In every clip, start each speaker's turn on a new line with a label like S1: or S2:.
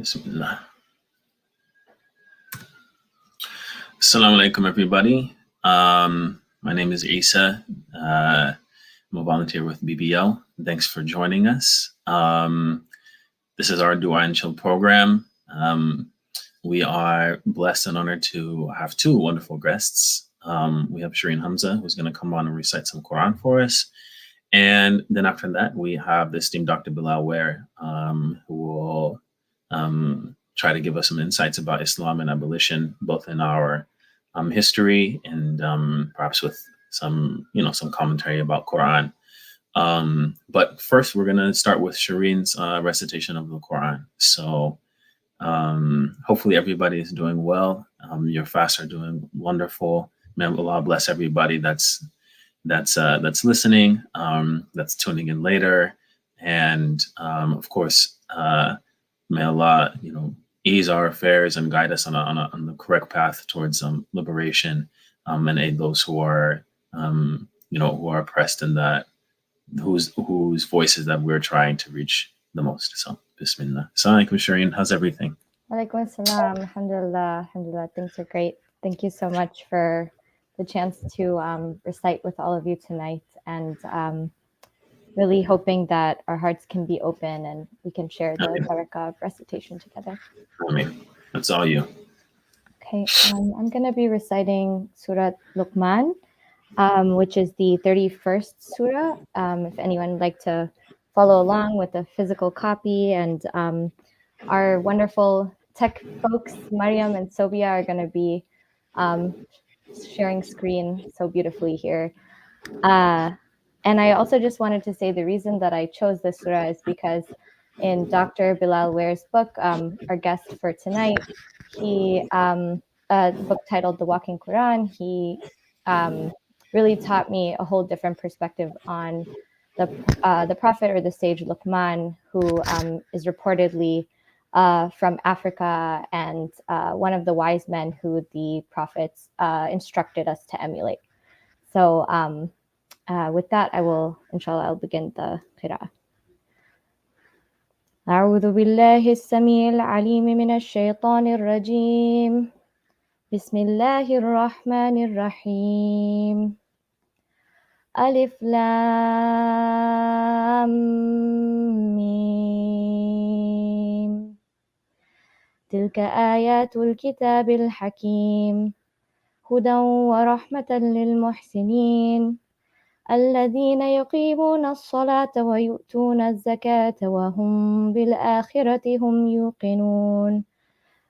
S1: Bismillah. Assalamu alaikum, everybody. My name is Isa. I'm a volunteer with BBO. Thanks for joining us. This is our Dua and Chill program. We are blessed and honored to have two wonderful guests. We have Shireen Hamza, who's going to come on and recite some Quran for us. And then after that, we have the esteemed Dr. Bilal Ware, who will try to give us some insights about Islam and abolition, both in our history and perhaps with some commentary about Quran. But first, we're going to start with Shireen's recitation of the Quran. So hopefully everybody is doing well. Your fasts are doing wonderful. May Allah bless everybody that's listening, that's tuning in later, and of course, may Allah, ease our affairs and guide us on the correct path towards liberation, and aid those who are, who are oppressed and that whose voices that we're trying to reach the most. So, Bismillah. Assalamu alaikum, Shireen. How's everything?
S2: Walaikum assalam. Alhamdulillah. Alhamdulillah. Things are great. Thank you so much for the chance to recite with all of you tonight, and really hoping that our hearts can be open and we can share the barakah of recitation together.
S1: Ameen. That's all you.
S2: Okay, I'm going to be reciting Surah Luqman, which is the 31st surah. If anyone would like to follow along with a physical copy, and our wonderful tech folks, Mariam and Sobia, are going to be sharing screen so beautifully here. And I also just wanted to say the reason that I chose this surah is because in Dr. Bilal Ware's book, our guest for tonight, he a book titled The Walking Qur'an, he really taught me a whole different perspective on the prophet or the sage Luqman, who is reportedly from Africa and one of the wise men who the prophets instructed us to emulate. So with that, I'll begin the qira'ah. أعوذ بالله السميع العليم من الشيطان الرجيم. بسم الله الرحمن الرحيم. ألف لام ميم. تلك آيات الكتاب الحكيم. هدى ورحمة للمحسنين الذين يقيمون الصلاة ويؤتون الزكاة وهم بالآخرة هم يوقنون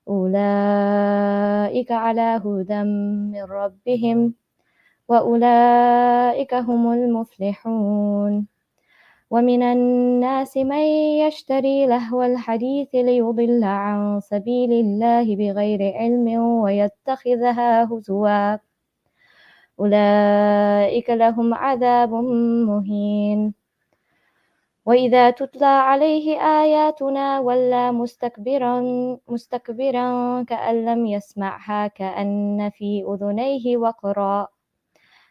S2: أولئك على هدى من ربهم وأولئك هم المفلحون ومن الناس من يشتري لهو الحديث ليضل عن سبيل الله بغير علم ويتخذها هزوا أولئك لهم عذاب مهين وإذا تتلى عليه آياتنا ولى مستكبرا كأن لم يسمعها كأن في أذنيه وقرا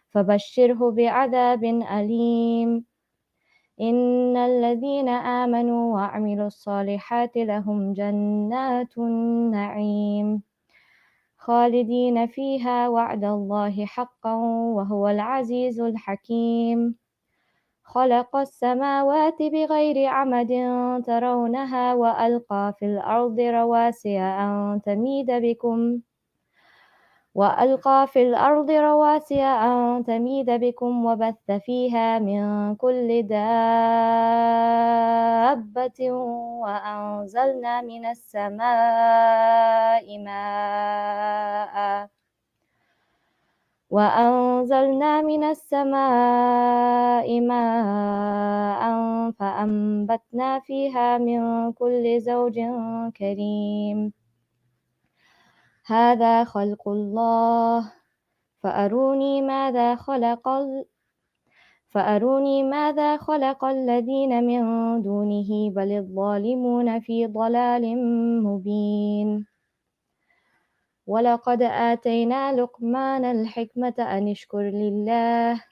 S2: فبشره بعذاب أليم إن الذين آمنوا وعملوا الصالحات لهم جنات النعيم خالدين فيها وعد الله حقا وهو العزيز الحكيم خلق السماوات بغير عمد ترونها وألقى في الأرض رواسي أن تميد بكم وبث فيها من كل دابة وأنزلنا من السماء ماء فأنبتنا فيها من كل زوج كريم هذا خلق الله فأروني ماذا خلق الذين من دونه بل الظالمون في ضلال مبين ولقد آتينا لقمان الحكمة أن اشكر لله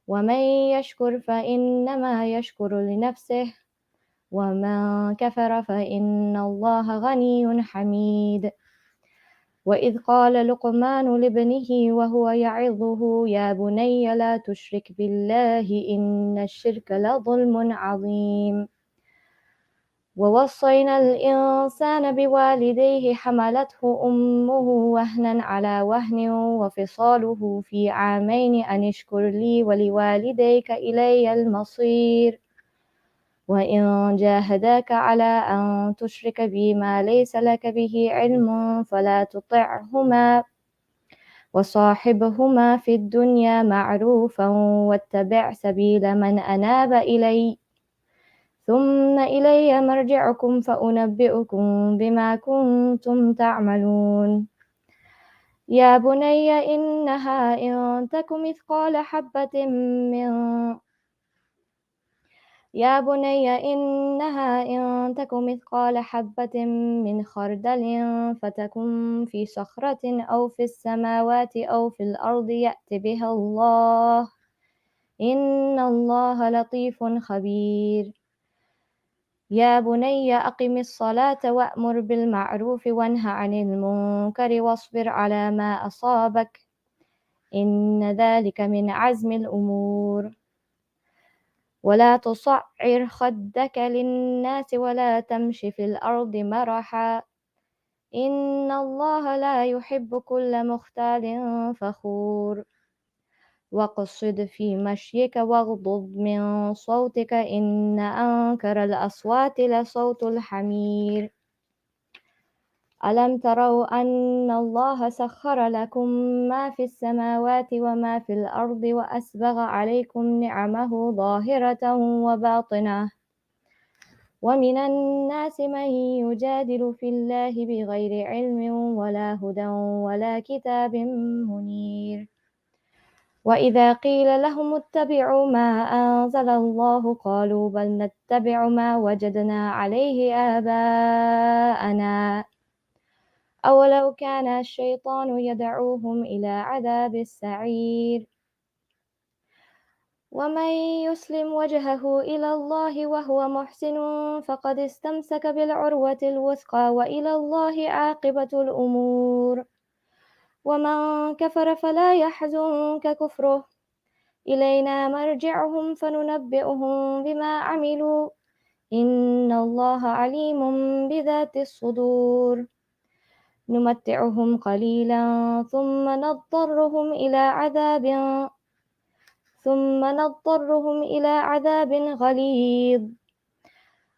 S2: ومن يشكر فإنما يشكر لنفسه ومن كفر فإن الله غني حميد. وإذ قال لقمان لابنه وهو يعظه يا بني لا تشرك بالله إن الشرك لظلم عظيم. ووصينا الإنسان بوالديه حملته أمه وهنا على وهن وفصاله في عامين أن اشكر لي ولوالديك إلي المصير. وإن جاهداك على أن تشرك بي ما ليس لك به علم فلا تطعهما وصاحبهما في الدنيا معروفا واتبع سبيل من أناب إلي ثم إلي مرجعكم فأنبئكم بما كنتم تعملون. يا بني إنها إن تك مثقال حبة من خردل فتكن في صخرة أو في السماوات أو في الأرض يأت بها الله إن الله لطيف خبير. يا بني أقم الصلاة وأمر بالمعروف وانه عن المنكر واصبر على ما أصابك إن ذلك من عزم الأمور. ولا تصعر خدك للناس ولا تمش في الأرض مرحا إن الله لا يحب كل مختال فخور. واقصد في مشيك واغضض من صوتك إن أنكر الأصوات لصوت الحمير. ألم تروا أن الله سخر لكم ما في السماوات وما في الأرض وأسبغ عليكم نعمه ظاهرة وباطنة ومن الناس من يجادل في الله بغير علم ولا هدى ولا كتاب منير. وإذا قيل لهم اتبعوا ما أنزل الله قالوا بل نتبع ما وجدنا عليه آباءنا أولو كان الشيطان يدعوهم إلى عذاب السعير. ومن يسلم وجهه إلى الله وهو محسن فقد استمسك بالعروة الوثقى وإلى الله عاقبة الأمور. ومن كفر فلا يحزنك كفره إلينا مرجعهم فننبئهم بما عملوا إن الله عليم بذات الصدور. نمتعهم قليلا ثم نضطرهم إلى عذاب غليظ.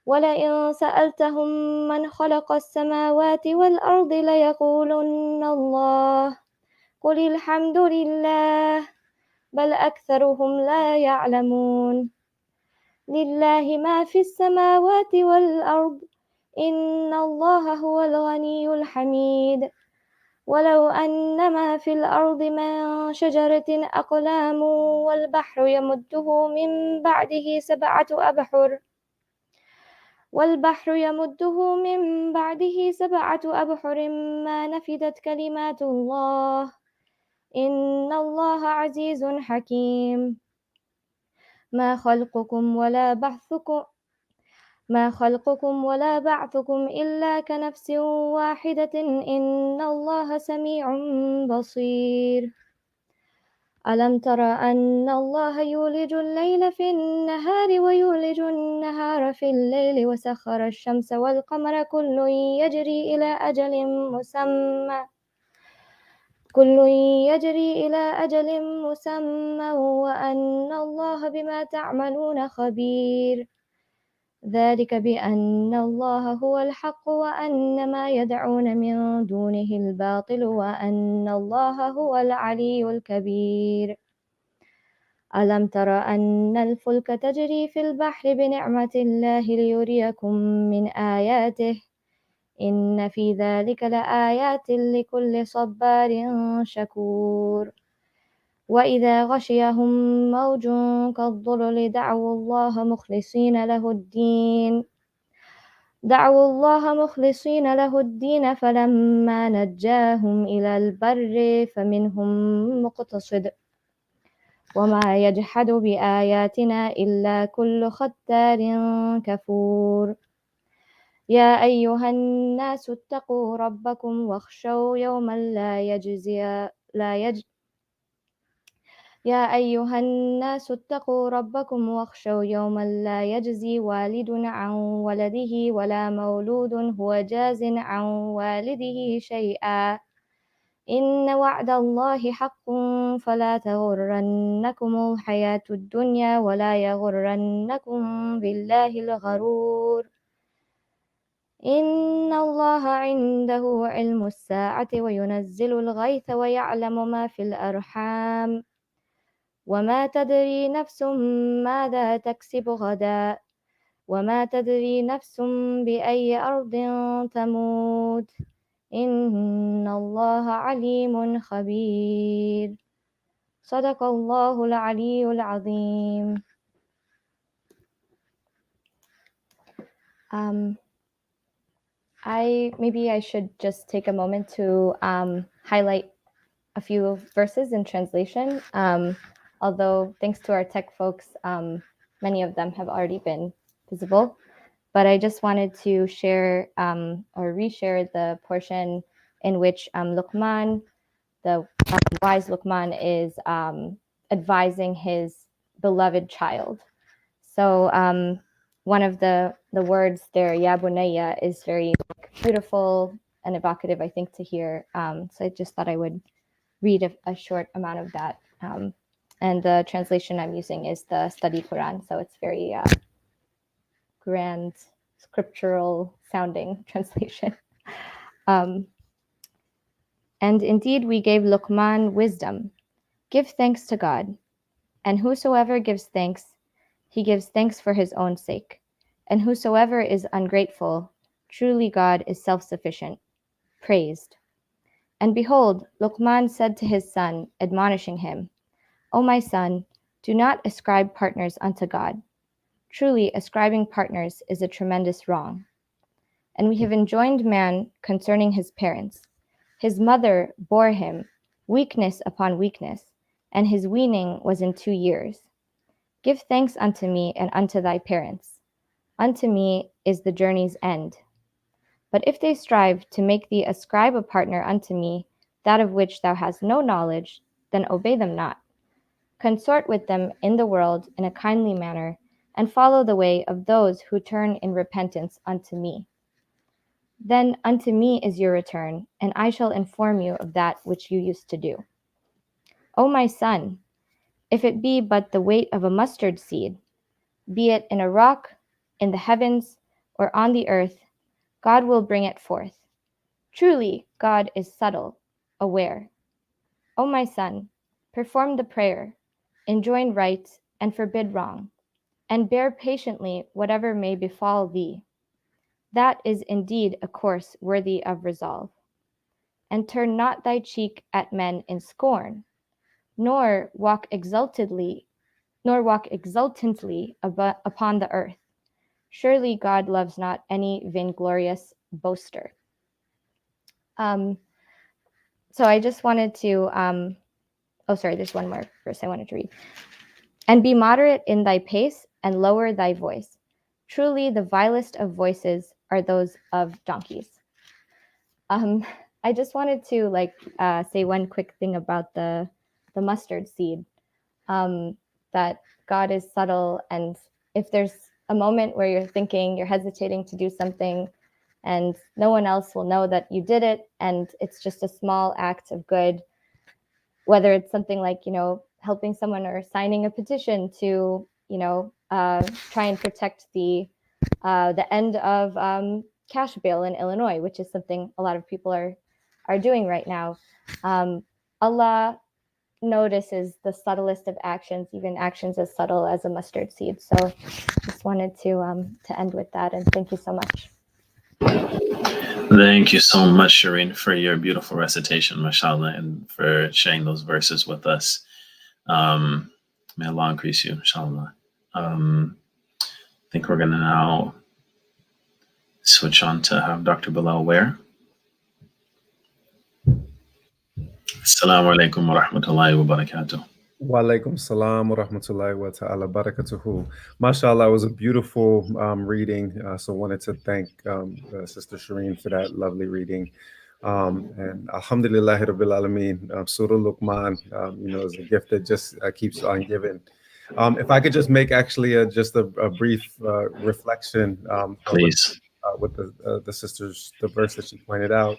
S2: ولئن سألتهم من خلق السماوات والأرض ليقولن الله قل الحمد لله بل أكثرهم لا يعلمون. لله ما في السماوات والأرض إن الله هو الغني الحميد. ولو أن ما في الأرض من شجرة أقلام والبحر يمده من بعده سبعة أبحر ما نفدت كلمات الله إن الله عزيز حكيم. ما خلقكم ولا بعثكم إلا كنفس واحدة إن الله سميع بصير. ألم تر أن الله يولج الليل في النهار ويولج النهار في الليل وسخر الشمس والقمر كل يجري إلى أجل مسمى وأن الله بما تعملون خبير. ذلك بأن الله هو الحق وأن ما يدعون من دونه الباطل وأن الله هو العلي الكبير. ألم تر أن الفلك تجري في البحر بنعمة الله ليريكم من آياته إن في ذلك لآيات لكل صبار شكور. وإذا غشيهم موج كالظلل دعوا الله مخلصين له الدين فلما نجاهم إلى البر فمنهم وما يجحد بآياتنا إلا كل ختار كفور يا أيها الناس اتقوا ربكم واخشوا يوما يا أيها الناس اتقوا ربكم واخشوا يوما لا يجزي والد عن ولده ولا مولود هو جاز عن والده شيئا إن وعد الله حق فلا تغرنكم الحياة الدنيا ولا يغرنكم بالله الغرور إن الله عنده علم الساعة وينزل الغيث ويعلم ما في الأرحام وما تدري نفس ماذا تكسب غدا وما تدري نفس بأي أرض تموت إن الله عليم خبير صدق الله العلي العظيم. Maybe I should just take a moment to highlight a few verses in translation. Although thanks to our tech folks, many of them have already been visible. But I just wanted to share or reshare the portion in which Luqman, the wise Luqman, is advising his beloved child. So one of the words there, Ya Bunayya, is very beautiful and evocative, I think, to hear. So I just thought I would read a short amount of that. And the translation I'm using is the study Qur'an, so it's very grand, scriptural sounding translation. And indeed, we gave Luqman wisdom. Give thanks to God. And whosoever gives thanks, he gives thanks for his own sake. And whosoever is ungrateful, truly God is self-sufficient, praised. And behold, Luqman said to his son, admonishing him, O my son, do not ascribe partners unto God. Truly, ascribing partners is a tremendous wrong. And we have enjoined man concerning his parents. His mother bore him weakness upon weakness, and his weaning was in 2 years. Give thanks unto me and unto thy parents. Unto me is the journey's end. But if they strive to make thee ascribe a partner unto me, that of which thou hast no knowledge, then obey them not. Consort with them in the world in a kindly manner, and follow the way of those who turn in repentance unto me. Then unto me is your return, and I shall inform you of that which you used to do. O my son, if it be but the weight of a mustard seed, be it in a rock, in the heavens, or on the earth, God will bring it forth. Truly, God is subtle, aware. O my son, perform the prayer, enjoin right, and forbid wrong, and bear patiently whatever may befall thee. That is indeed a course worthy of resolve. And turn not thy cheek at men in scorn, nor walk exultantly upon the earth. Surely God loves not any vainglorious boaster. So I just wanted to, there's one more verse I wanted to read. And be moderate in thy pace and lower thy voice. Truly the vilest of voices are those of donkeys. I just wanted to say one quick thing about the mustard seed, that God is subtle, and if there's a moment where you're hesitating to do something, and no one else will know that you did it, and it's just a small act of good, whether it's something like, helping someone or signing a petition to, try and protect the end of cash bail in Illinois, which is something a lot of people are doing right now. Allah notices the subtlest of actions, even actions as subtle as a mustard seed. So just wanted to end with that, and thank you so much.
S1: Thank you so much, Shireen, for your beautiful recitation, mashallah, and for sharing those verses with us. May Allah increase you, inshallah. I think we're going to now switch on to have Dr. Bilal Ware. Assalamu alaikum wa rahmatullahi wa barakatuh.
S3: Wa alaikum salam wa rahmatullahi wa ta'ala barakatuhu. MashaAllah, was a beautiful reading. So wanted to thank Sister Shireen for that lovely reading. And Alhamdulillahi Rabbil Alameen, Surah Luqman, is a gift that just keeps on giving. If I could just make actually just a brief reflection
S1: Please.
S3: with the sisters, the verse that she pointed out.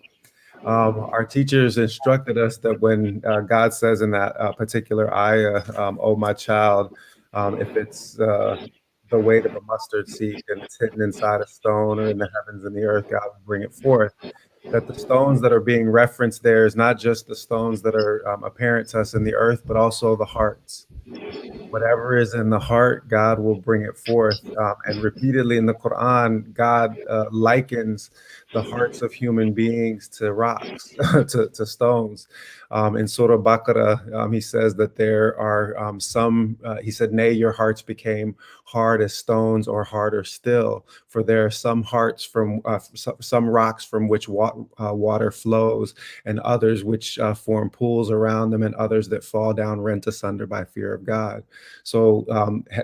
S3: Our teachers instructed us that when God says in that particular ayah, "Oh my child, if it's the weight of a mustard seed and it's hidden inside a stone or in the heavens and the earth, God will bring it forth." That the stones that are being referenced there is not just the stones that are apparent to us in the earth, but also the hearts. Whatever is in the heart, God will bring it forth. And repeatedly in the Quran, God likens the hearts of human beings to rocks, to stones. In Surah Baqarah, he says that there are he said, "Nay, your hearts became hard as stones or harder still. For there are some hearts some rocks from which water flows, and others which form pools around them, and others that fall down rent asunder by fear of God." So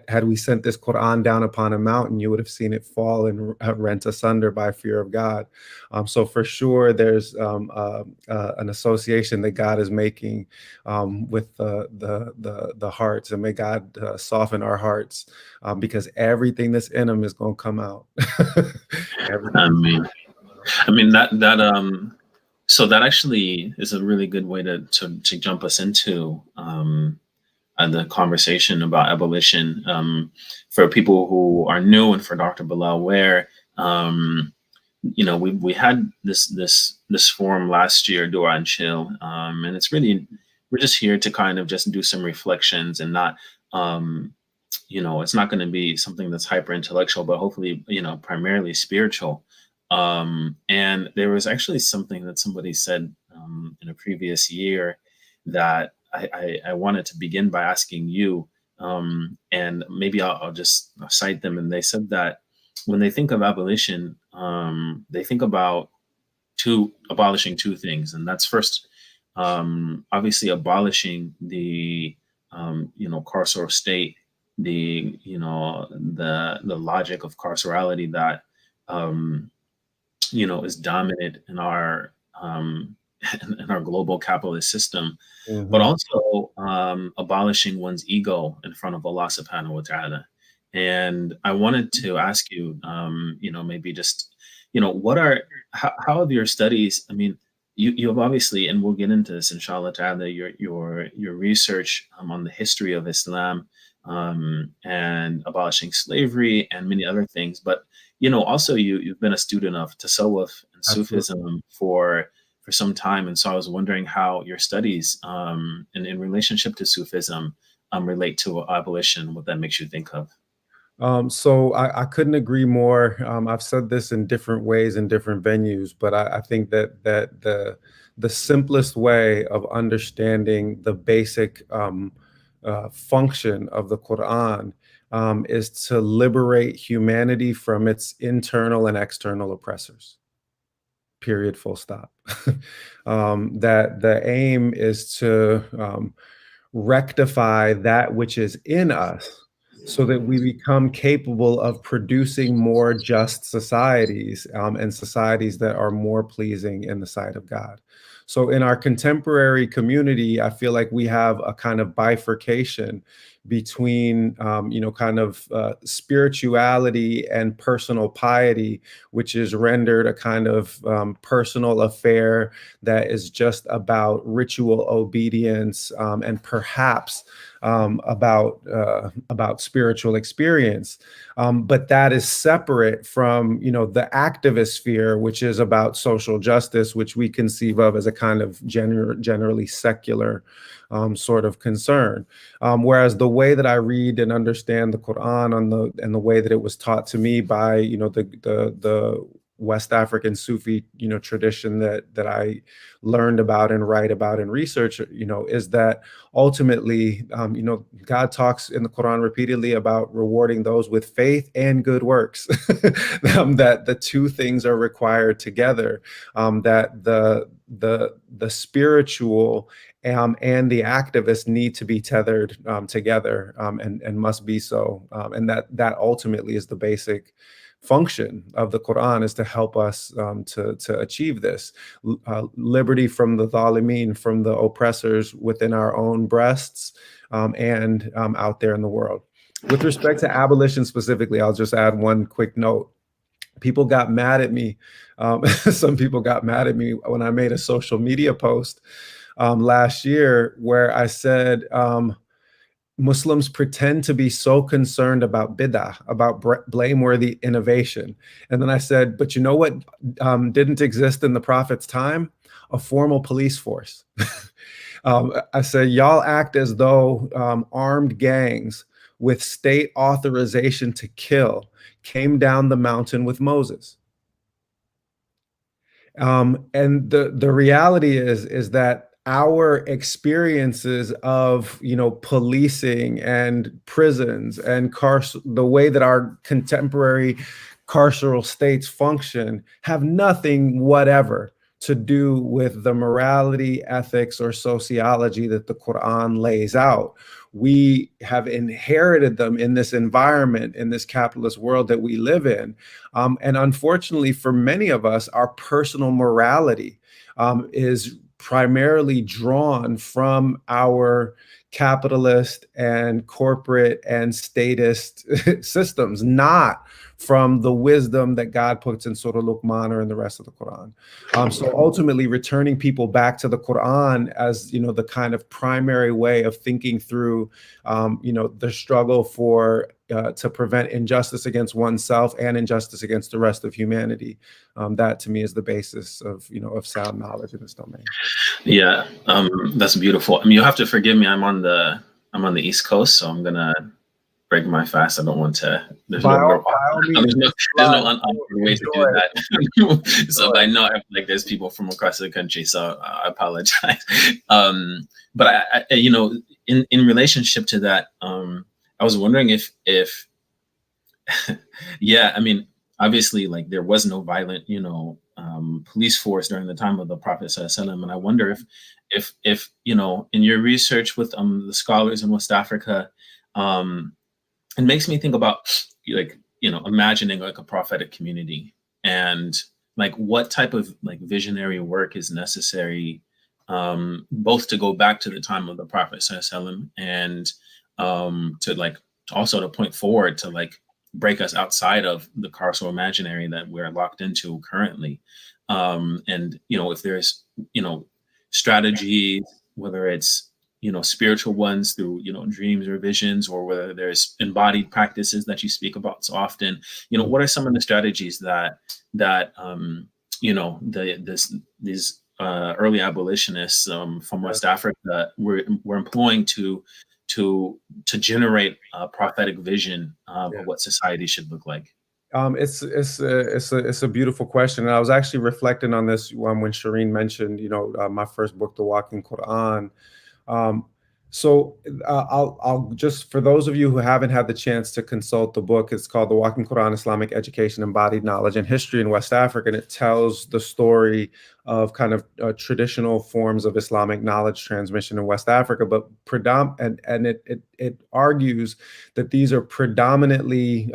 S3: had we sent this Quran down upon a mountain, you would have seen it fall and rent asunder by fear of God. So for sure, there's an association that God is making with the hearts, and may God soften our hearts because everything that's in them is going to come out.
S1: I mean so that actually is a really good way to jump us into the conversation about abolition. For people who are new, and for Dr. Bilal, where we had this forum last year, Dua and Chill, and it's really, we're just here to kind of just do some reflections and not it's not going to be something that's hyper intellectual, but hopefully primarily spiritual. And there was actually something that somebody said in a previous year that I wanted to begin by asking you, and maybe I'll just cite them. And they said that when they think of abolition, they think about abolishing two things, and that's first, obviously abolishing the carceral state, the logic of carcerality that is dominant in our in our global capitalist system, but
S3: Mhm.
S1: also abolishing one's ego in front of Allah subhanahu wa ta'ala. And I wanted to ask you, maybe just, how have your studies, I mean, you have obviously, and we'll get into this inshallah ta'ala, your research on the history of Islam, and abolishing slavery and many other things. But, also you've been a student of Tasawwuf and
S3: Absolutely.
S1: Sufism for some time. And so I was wondering how your studies in relationship to Sufism relate to abolition, what that makes you think of.
S3: So I couldn't agree more. I've said this in different ways in different venues, but I think that the simplest way of understanding the basic function of the Quran is to liberate humanity from its internal and external oppressors. Period. Full stop. That the aim is to rectify that which is in us so that we become capable of producing more just societies, and societies that are more pleasing in the sight of God. So in our contemporary community, I feel like we have a kind of bifurcation between, spirituality and personal piety, which is rendered a kind of personal affair that is just about ritual obedience, and perhaps about spiritual experience, but that is separate from the activist sphere, which is about social justice, which we conceive of as a kind of generally secular sort of concern. Whereas the way that I read and understand the Quran and the way that it was taught to me by the West African Sufi tradition that I learned about and write about and research, is that ultimately, God talks in the Quran repeatedly about rewarding those with faith and good works. That the two things are required together. That the spiritual and the activists need to be tethered together, and must be so. And that ultimately is the basic function of the Quran, is to help us to achieve this liberty from the zalimeen, from the oppressors within our own breasts, and out there in the world. With respect to abolition specifically, I'll just add one quick note. People got mad at me. Some people got mad at me when I made a social media post last year where I said, Muslims pretend to be so concerned about bid'ah, about blameworthy innovation. And then I said, but you know what didn't exist in the Prophet's time? A formal police force. I said, y'all act as though armed gangs with state authorization to kill came down the mountain with Moses. And the reality is that our experiences of, policing and prisons and the way that our contemporary carceral states function have nothing whatever to do with the morality, ethics, or sociology that the Quran lays out. We have inherited them in this environment, in this capitalist world that we live in. And unfortunately, for many of us, our personal morality is primarily drawn from our capitalist and corporate and statist systems, not from the wisdom that God puts in Surah Luqman or in the rest of the Quran. So ultimately, returning people back to the Quran as the kind of primary way of thinking through the struggle for to prevent injustice against oneself and injustice against the rest of humanity. That to me is the basis of of sound knowledge in this domain.
S1: Yeah, that's beautiful. I mean, you'll have to forgive me. I'm on the East Coast, so I'm gonna break my fast. I don't want to. There's no unawkward way to do that. So I know there's people from across the country, so I apologize. But I in relationship to that, I was wondering if yeah, I mean, obviously, there was no violent, police force during the time of the Prophet ﷺ, and I wonder if in your research with the scholars in West Africa, it makes me think about imagining a prophetic community and what type of visionary work is necessary, both to go back to the time of the Prophet ﷺ and to also to point forward to break us outside of the carceral imaginary that we're locked into currently. And if there's strategies, whether it's spiritual ones through dreams or visions, or whether there's embodied practices that you speak about so often, what are some of the strategies that these early abolitionists from West Africa were employing to generate a prophetic vision of what society should look like?
S3: It's a beautiful question, and I was actually reflecting on this when Shireen mentioned my first book, The Walking Qur'an. So I'll just, for those of you who haven't had the chance to consult the book, it's called The Walking Qur'an, Islamic Education, Embodied Knowledge and History in West Africa. And it tells the story of kind of traditional forms of Islamic knowledge transmission in West Africa, but it argues that these are predominantly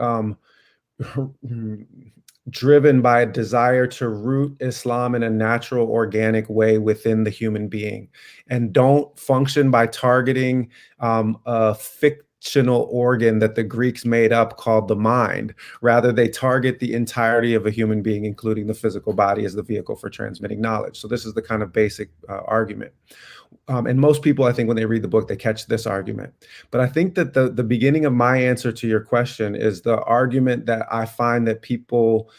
S3: driven by a desire to root Islam in a natural, organic way within the human being, and don't function by targeting a fictional organ that the Greeks made up called the mind. Rather, they target the entirety of a human being, including the physical body, as the vehicle for transmitting knowledge. So this is the kind of basic argument. And most people, I think, when they read the book, they catch this argument. But I think that the beginning of my answer to your question is the argument that I find that people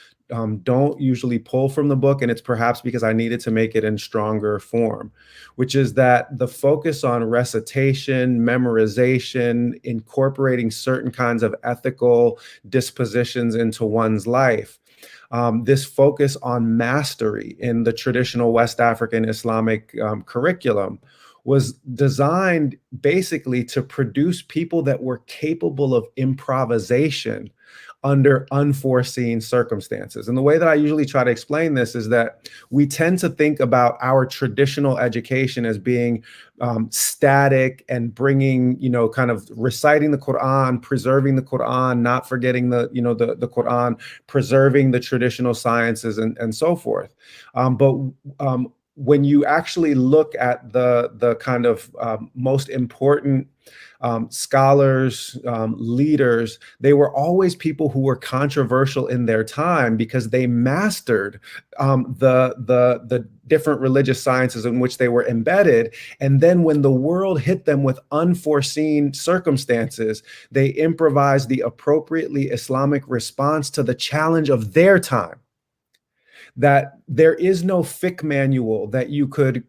S3: don't usually pull from the book, and it's perhaps because I needed to make it in stronger form, which is that the focus on recitation, memorization, incorporating certain kinds of ethical dispositions into one's life, this focus on mastery in the traditional West African Islamic curriculum was designed basically to produce people that were capable of improvisation under unforeseen circumstances. And the way that I usually try to explain this is that we tend to think about our traditional education as being static and bringing, kind of reciting the Qur'an, preserving the Qur'an, not forgetting the Qur'an, preserving the traditional sciences and so forth. But when you actually look at the kind of most important scholars, leaders, they were always people who were controversial in their time because they mastered the different religious sciences in which they were embedded. And then when the world hit them with unforeseen circumstances, they improvised the appropriately Islamic response to the challenge of their time. That there is no fiqh manual that you could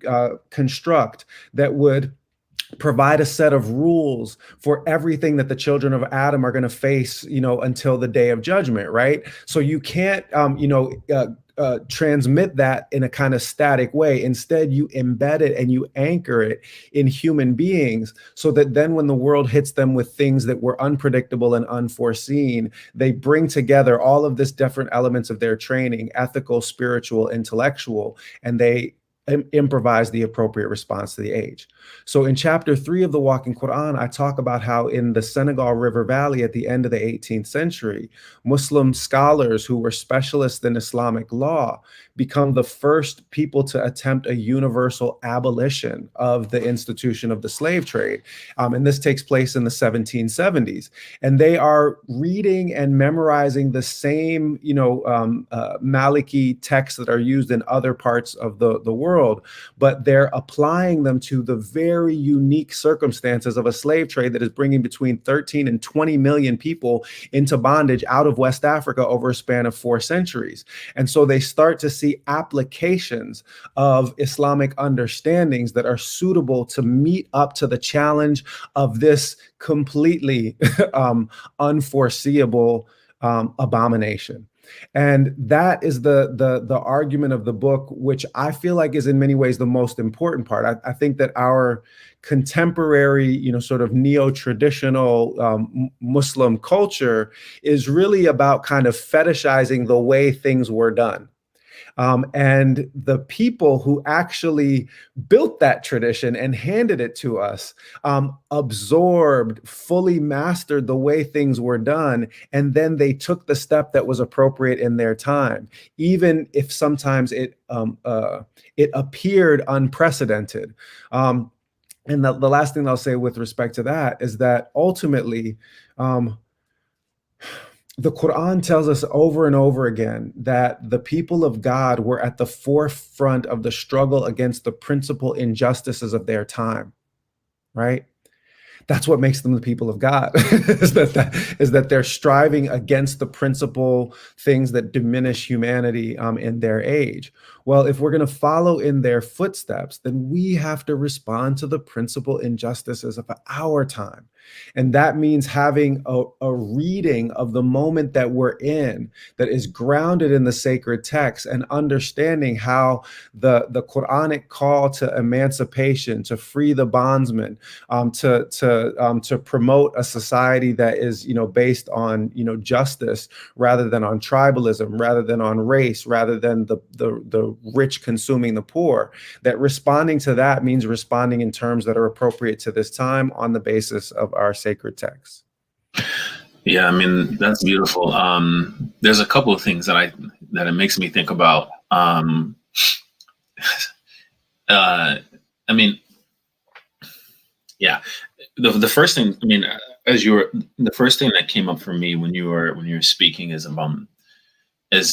S3: construct that would provide a set of rules for everything that the children of Adam are going to face, until the day of judgment, right? So you can't, transmit that in a kind of static way. Instead, you embed it and you anchor it in human beings so that then when the world hits them with things that were unpredictable and unforeseen, they bring together all of this different elements of their training, ethical, spiritual, intellectual, and they improvise the appropriate response to the age. So in chapter 3 of the Walking Quran, I talk about how in the Senegal River Valley at the end of the 18th century, Muslim scholars who were specialists in Islamic law become the first people to attempt a universal abolition of the institution of the slave trade. And this takes place in the 1770s. And they are reading and memorizing the same, Maliki texts that are used in other parts of the world, but they're applying them to the very unique circumstances of a slave trade that is bringing between 13 and 20 million people into bondage out of West Africa over a span of 4 centuries. And so they start to see applications of Islamic understandings that are suitable to meet up to the challenge of this completely unforeseeable abomination. And that is the argument of the book, which I feel like is in many ways the most important part. I think that our contemporary, sort of neo-traditional Muslim culture is really about kind of fetishizing the way things were done. And the people who actually built that tradition and handed it to us absorbed, fully mastered the way things were done, and then they took the step that was appropriate in their time, even if sometimes it appeared unprecedented. And the last thing I'll say with respect to that is that ultimately, the Qur'an tells us over and over again that the people of God were at the forefront of the struggle against the principal injustices of their time, right? That's what makes them the people of God, is that they're striving against the principal things that diminish humanity in their age. Well, if we're going to follow in their footsteps, then we have to respond to the principal injustices of our time. And that means having a reading of the moment that we're in that is grounded in the sacred text and understanding how the Quranic call to emancipation, to free the bondsman, to promote a society that is, based on, justice rather than on tribalism, rather than on race, rather than the rich consuming the poor, that responding to that means responding in terms that are appropriate to this time on the basis of our sacred texts.
S1: Yeah, I mean, that's beautiful. There's a couple of things that it makes me think about. I mean, yeah, the first thing, I mean, the first thing that came up for me when you were speaking is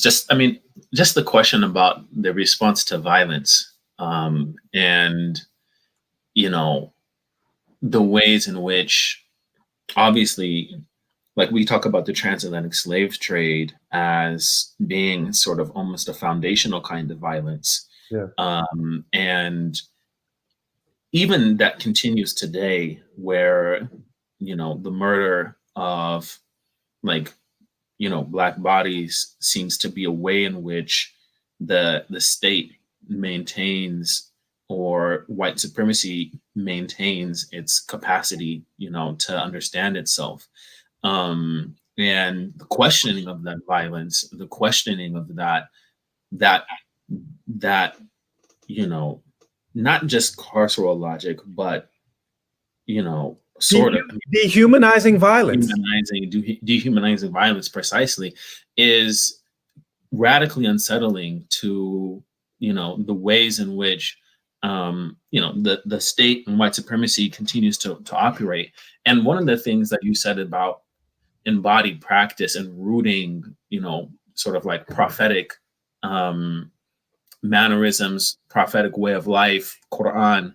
S1: just, I mean, just the question about the response to violence, and the ways in which, obviously, like we talk about the transatlantic slave trade as being sort of almost a foundational kind of violence.
S3: Yeah.
S1: And even that continues today, where, the murder of Black bodies seems to be a way in which the state maintains or white supremacy maintains its capacity, to understand itself. And the questioning of that violence, the questioning of that, that, not just carceral logic, but, sort of
S3: dehumanizing violence,
S1: dehumanizing violence precisely, is radically unsettling to, the ways in which, the state and white supremacy continues to operate. And one of the things that you said about embodied practice and rooting, sort of like prophetic mannerisms, prophetic way of life, Qur'an,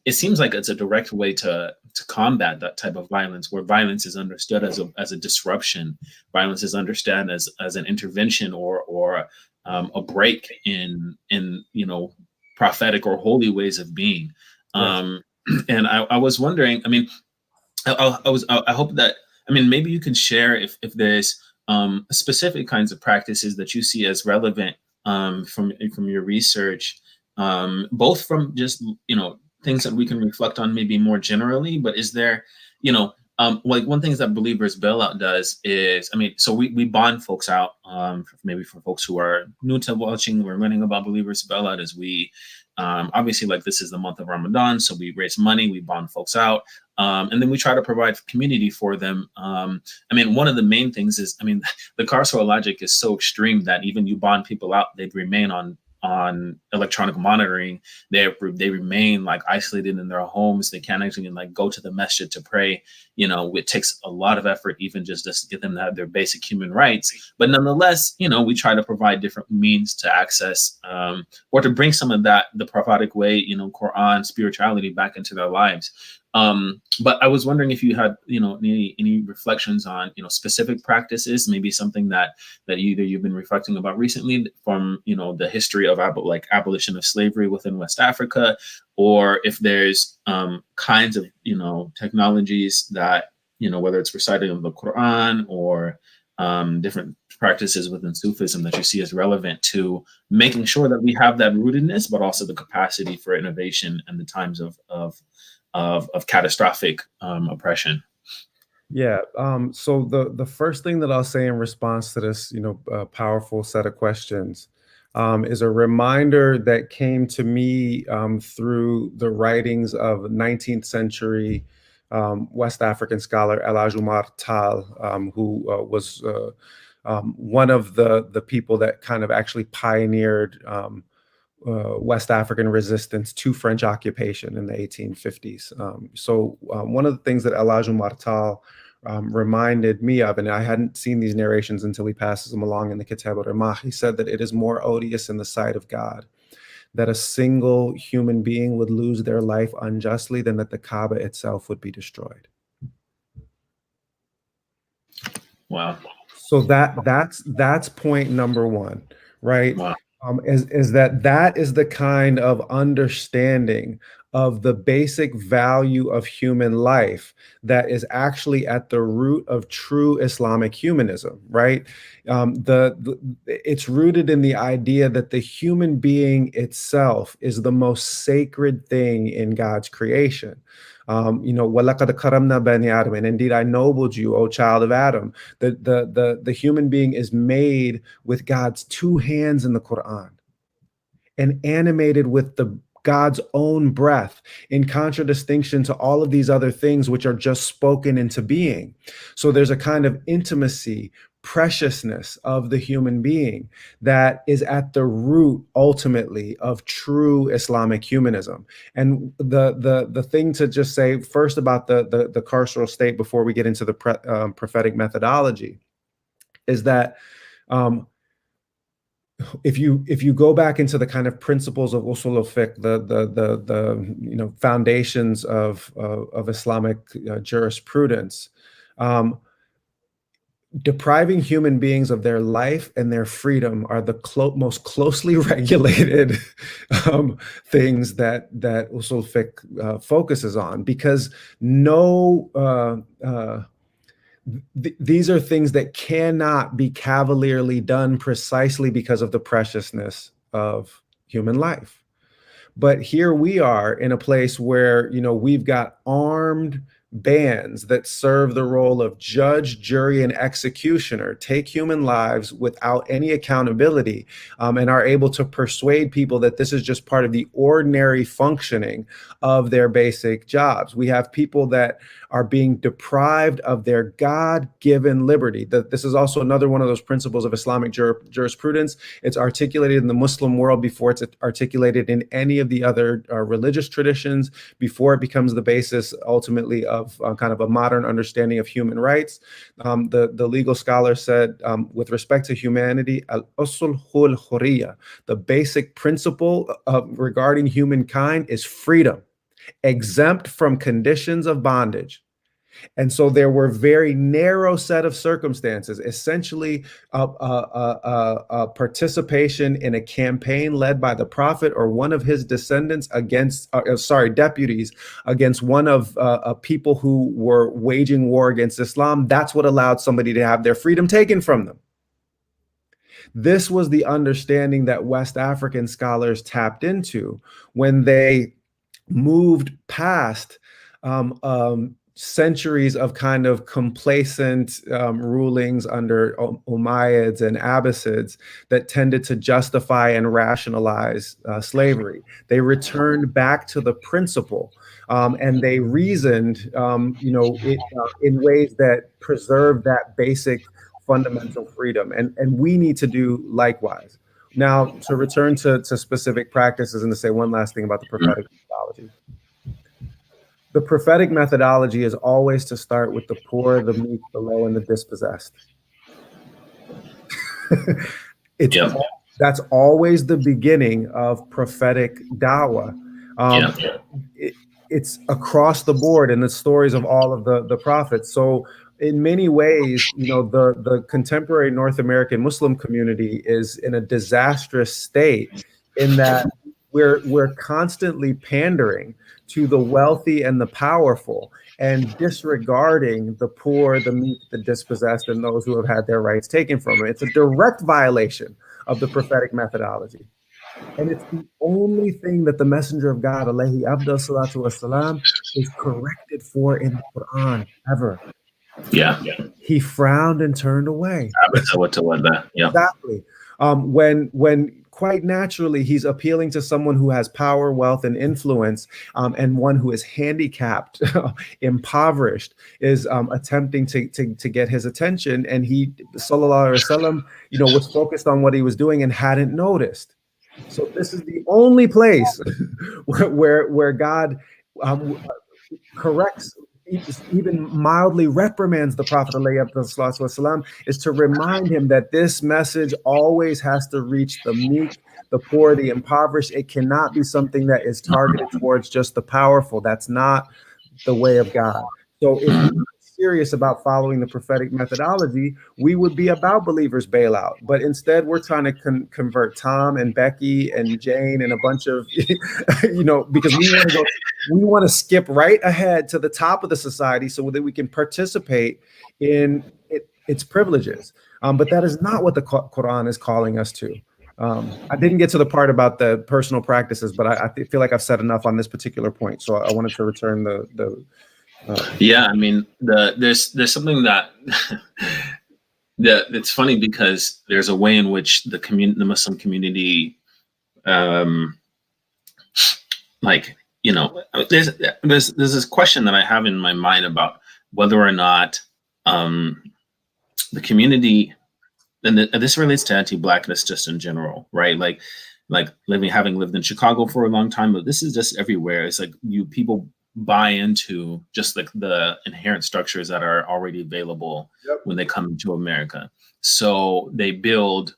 S1: it seems like it's a direct way to combat that type of violence, where violence is understood as a disruption. Violence is understood as an intervention or a break in prophetic or holy ways of being. And I was wondering, I mean, I hope that, maybe you can share if there's specific kinds of practices that you see as relevant from your research, both from just, things that we can reflect on maybe more generally, but is there, like one thing that Believers Bail Out does is, so we bond folks out, maybe for folks who are new to watching, we're learning about Believers Bail Out, as we, obviously, like, this is the month of Ramadan, so we raise money, we bond folks out, and then we try to provide community for them. One of the main things is, the carceral logic is so extreme that even you bond people out, they remain on electronic monitoring. They remain like isolated in their homes. They can't actually like go to the masjid to pray. It takes a lot of effort even just to get them to have their basic human rights. But nonetheless, we try to provide different means to access or to bring some of that, the prophetic way, Qur'an, spirituality back into their lives. But I was wondering if you had, any reflections on, specific practices, maybe something that either you've been reflecting about recently from, the history of abolition of slavery within West Africa, or if there's kinds of, technologies that, whether it's reciting of the Qur'an or different practices within Sufism that you see as relevant to making sure that we have that rootedness, but also the capacity for innovation in the times of catastrophic oppression.
S3: Yeah. So the first thing that I'll say in response to this, powerful set of questions, is a reminder that came to me through the writings of 19th century West African scholar El Umar Tal, who was one of the people that kind of actually pioneered West African resistance to French occupation in the 1850s. So one of the things that El Umar Tal reminded me of, and I hadn't seen these narrations until he passes them along in the Kitab al-Rimah, he said that it is more odious in the sight of God that a single human being would lose their life unjustly than that the Kaaba itself would be destroyed.
S1: Wow.
S3: So that's point number one, right?
S1: Wow.
S3: Is that is the kind of understanding of the basic value of human life that is actually at the root of true Islamic humanism, right? It's rooted in the idea that the human being itself is the most sacred thing in God's creation. وَلَقَدْ كَرَمْنَا بَنِي آدَمَ, and indeed I nobled you, O child of Adam. The human being is made with God's two hands in the Qur'an and animated with God's own breath, in contradistinction to all of these other things which are just spoken into being. So there's a kind of intimacy, preciousness of the human being that is at the root ultimately of true Islamic humanism. And the thing to just say first about the carceral state before we get into the prophetic methodology is that if you go back into the kind of principles of usul al-fiqh, the foundations of Islamic jurisprudence, depriving human beings of their life and their freedom are the most closely regulated things that usul fiqh focuses on, because these are things that cannot be cavalierly done precisely because of the preciousness of human life. But here we are in a place where, we've got armed bands that serve the role of judge, jury, and executioner, take human lives without any accountability, and are able to persuade people that this is just part of the ordinary functioning of their basic jobs. We have people that are being deprived of their God-given liberty. This is also another one of those principles of Islamic jurisprudence. It's articulated in the Muslim world before it's articulated in any of the other religious traditions, before it becomes the basis ultimately of kind of a modern understanding of human rights. The legal scholar said, with respect to humanity, al-usul hul hurriya, the basic principle regarding humankind is freedom, exempt from conditions of bondage. And so there were very narrow set of circumstances, essentially a participation in a campaign led by the prophet or one of his descendants against, deputies against one of people who were waging war against Islam. That's what allowed somebody to have their freedom taken from them. This was the understanding that West African scholars tapped into when they moved past centuries of kind of complacent rulings under Umayyads and Abbasids that tended to justify and rationalize slavery. They returned back to the principle, and they reasoned, in ways that preserved that basic fundamental freedom. And we need to do likewise. Now, to return to specific practices and to say one last thing about the prophetic methodology. The prophetic methodology is always to start with the poor, the meek, the low, and the dispossessed. That's always the beginning of prophetic dawah. It's across the board in the stories of all of the prophets. So in many ways, the contemporary North American Muslim community is in a disastrous state in that we're constantly pandering to the wealthy and the powerful and disregarding the poor, the meek, the dispossessed, and those who have had their rights taken from them. It's a direct violation of the prophetic methodology. And it's the only thing that the Messenger of God, alayhi afdal salatu wassalam, is corrected for in the Qur'an ever.
S1: Yeah.
S3: He frowned and turned away. Exactly. When quite naturally he's appealing to someone who has power, wealth, and influence, and one who is handicapped, impoverished, is attempting to get his attention. And he, sallallahu alaihi wasallam, was focused on what he was doing and hadn't noticed. So this is the only place where God corrects, even mildly reprimands the Prophet ﷺ, is to remind him that this message always has to reach the meek, the poor, the impoverished. It cannot be something that is targeted towards just the powerful. That's not the way of God. So if we're serious about following the prophetic methodology, we would be about Believers Bail Out. But instead, we're trying to convert Tom and Becky and Jane and a bunch of, because we want to skip right ahead to the top of the society so that we can participate in its privileges. But that is not what the Qur'an is calling us to. I didn't get to the part about the personal practices, but I feel like I've said enough on this particular point. So I wanted to return
S1: I mean, there's something that it's funny because there's a way in which the Muslim community, there's this question that I have in my mind about whether or not the community, and this relates to anti-blackness just in general, right? Like having lived in Chicago for a long time, but this is just everywhere. It's like people buy into just like the inherent structures that are already available when they come into America. So they build,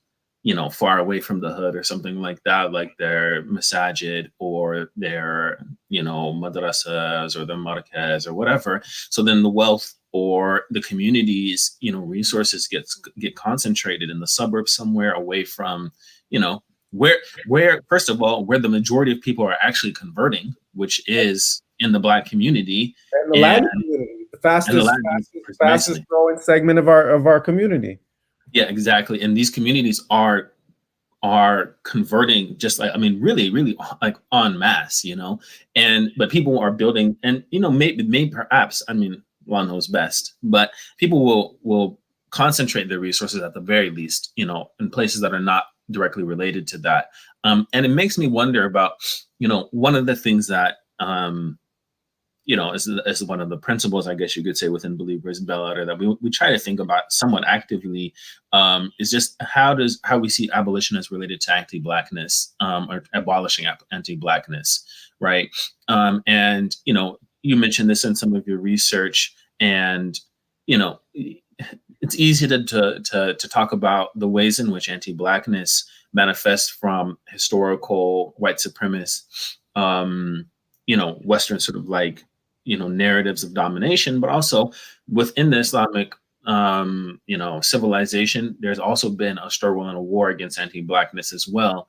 S1: far away from the hood or something like that, like their masajid or their, madrasas or the markaz or whatever. So then the wealth or the community's, resources get concentrated in the suburbs somewhere away from, where first of all, where the majority of people are actually converting, which is in the Black community
S3: and the Latin community, the fastest growing segment of our community.
S1: Yeah, exactly. And these communities are are converting just like, I mean, really, really like en masse, but people are building, and, maybe perhaps, I mean, Allah knows best, but people will concentrate their resources at the very least, in places that are not directly related to that. And it makes me wonder about, one of the things that, is one of the principles, I guess you could say, within Believers Bail Out, that we try to think about somewhat actively, is just how we see abolition as related to anti-blackness, or abolishing anti-blackness, right? And you mentioned this in some of your research, and it's easy to talk about the ways in which anti-blackness manifests from historical white supremacist, Western sort of like, narratives of domination, but also within the Islamic, civilization, there's also been a struggle and a war against anti-blackness as well.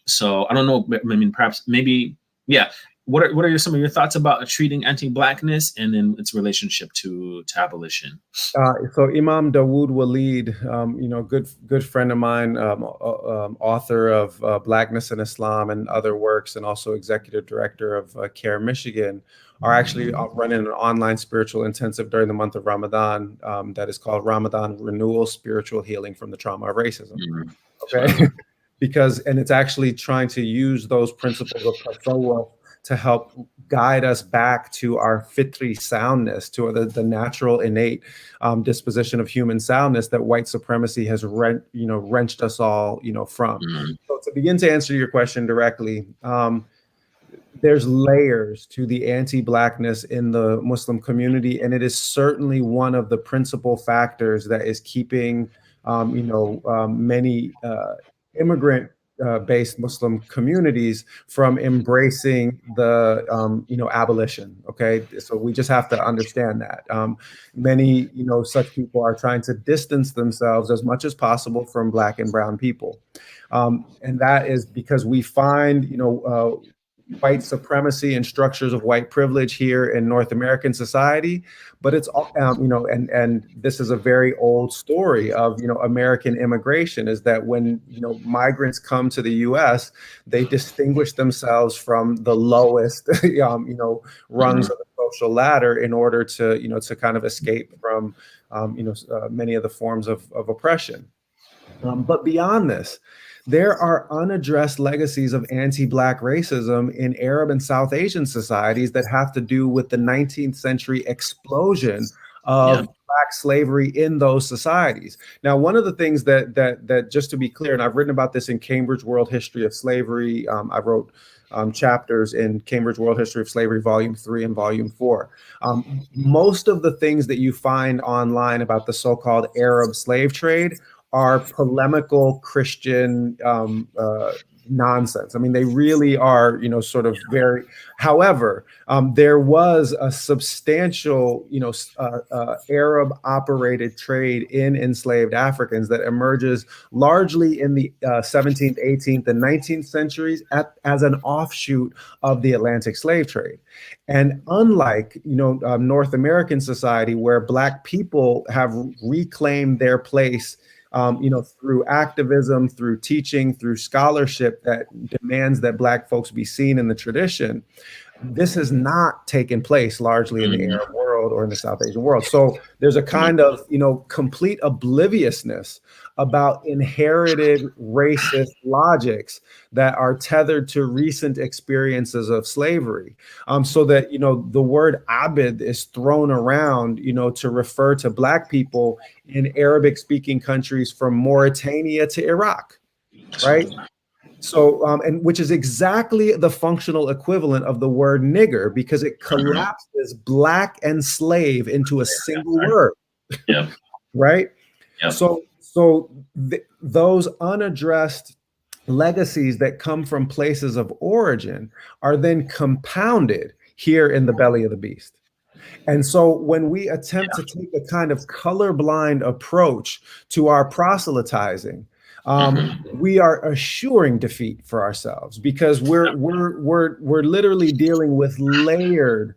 S1: So I don't know, I mean, perhaps, maybe, yeah. What are some of your thoughts about treating anti-blackness and then its relationship to abolition?
S3: So Imam Dawood Walid, good friend of mine, author of Blackness in Islam and other works, and also executive director of CARE Michigan, are actually running an online spiritual intensive during the month of Ramadan that is called Ramadan Renewal: Spiritual Healing from the Trauma of Racism. Mm-hmm. Okay, and it's actually trying to use those principles of tasawwuf to help guide us back to our fitri soundness, to the natural innate disposition of human soundness that white supremacy has wrenched us all from. Mm-hmm. So to begin to answer your question directly, there's layers to the anti-blackness in the Muslim community, and it is certainly one of the principal factors that is keeping many immigrant based Muslim communities from embracing the abolition. Okay, so we just have to understand that many such people are trying to distance themselves as much as possible from Black and brown people, and that is because we find white supremacy and structures of white privilege here in North American society, but it's and this is a very old story of American immigration, is that when migrants come to the U.S., they distinguish themselves from the lowest rungs of the social ladder in order to to kind of escape from many of the forms of oppression. But beyond this, there are unaddressed legacies of anti-Black racism in Arab and South Asian societies that have to do with the 19th century explosion of Black slavery in those societies. Now, one of the things that just to be clear, and I've written about this in Cambridge World History of Slavery, I wrote chapters in Cambridge World History of Slavery, Volume 3 and Volume 4. Most of the things that you find online about the so-called Arab slave trade are polemical Christian nonsense. I mean, they really are, sort of very. However, there was a substantial, Arab-operated trade in enslaved Africans that emerges largely in the 17th, 18th, and 19th centuries as an offshoot of the Atlantic slave trade. And unlike, North American society, where Black people have reclaimed their place through activism, through teaching, through scholarship that demands that Black folks be seen in the tradition, this has not taken place largely in the Arab world or in the South Asian world. So there's a kind of, complete obliviousness about inherited racist logics that are tethered to recent experiences of slavery. So that, the word abid is thrown around, to refer to Black people in Arabic speaking countries from Mauritania to Iraq, right? So, and which is exactly the functional equivalent of the word nigger, because it collapses Black and slave into a single word.
S1: Yeah.
S3: Right.
S1: Yeah.
S3: So those unaddressed legacies that come from places of origin are then compounded here in the belly of the beast. And so when we attempt to take a kind of colorblind approach to our proselytizing, we are assuring defeat for ourselves, because we're literally dealing with layered